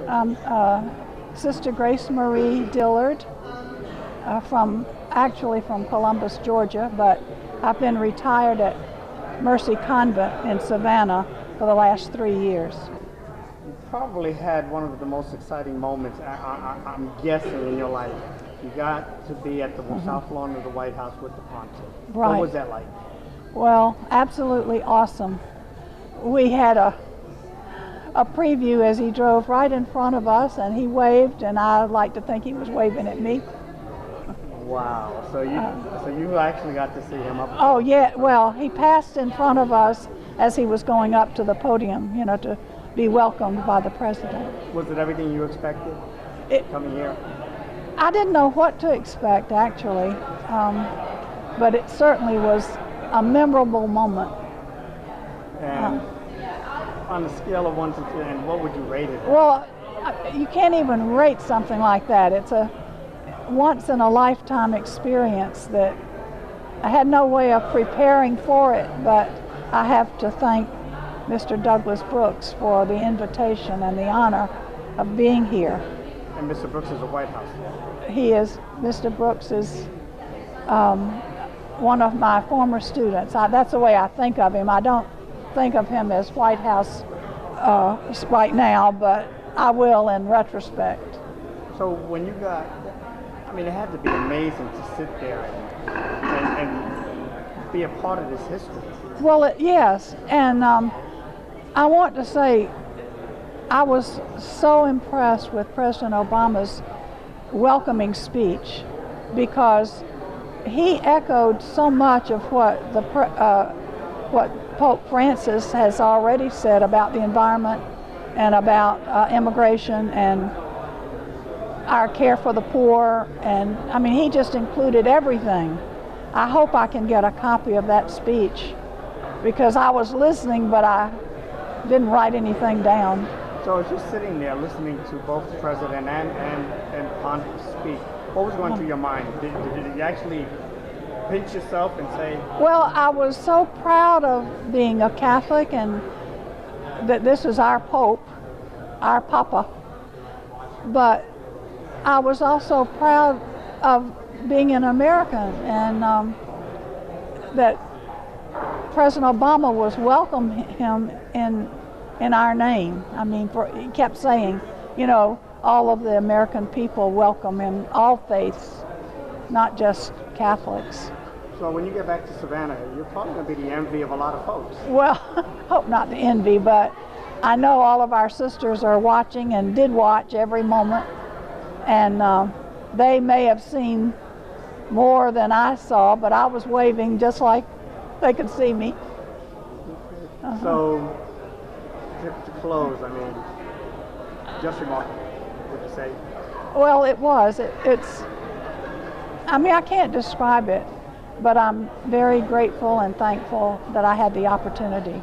I'm Sister Grace Marie Dillard, actually from Columbus, Georgia, but I've been retired at Mercy Convent in Savannah for the last 3 years. You probably had one of the most exciting moments, I'm guessing, in your life. You got to be at the South Lawn of the White House with the pontiff. Right. What was that like? Well, absolutely awesome. We had a preview as he drove right in front of us, and he waved, and I like to think he was waving at me. Wow. So you actually got to see him up. Oh yeah. Well, he passed in front of us as he was going up to the podium, to be welcomed by the president. Was it everything you expected coming here? I didn't know what to expect, actually, but it certainly was a memorable moment. And on a scale of 1 to 10, what would you rate it? Well, you can't even rate something like that. It's a once-in-a-lifetime experience that I had no way of preparing for it, but I have to thank Mr. Douglas Brooks for the invitation and the honor of being here. And Mr. Brooks is a White House. He is. Mr. Brooks is one of my former students. That's the way I think of him. I don't think of him as White House right now, but I will in retrospect. So when you got, it had to be amazing to sit there and be a part of this history. Well, yes, and I want to say I was so impressed with President Obama's welcoming speech, because he echoed so much of what Pope Francis has already said about the environment and about immigration and our care for the poor, and he just included everything. I hope I can get a copy of that speech, because I was listening, but I didn't write anything down. So as you're sitting there listening to both the president and Pontiff speak, what was going through your mind? Did you actually pinch yourself and say? Well, I was so proud of being a Catholic and that this is our Pope, our Papa. But I was also proud of being an American, and that President Obama was welcoming him in our name. He kept saying, all of the American people welcome him, all faiths, not just Catholics. So when you get back to Savannah, you're probably going to be the envy of a lot of folks. Well, hope not the envy, but I know all of our sisters are watching and did watch every moment, and they may have seen more than I saw, but I was waving just like they could see me. So to close, just remarkable, would you say? Well, it was. It's. I can't describe it, but I'm very grateful and thankful that I had the opportunity.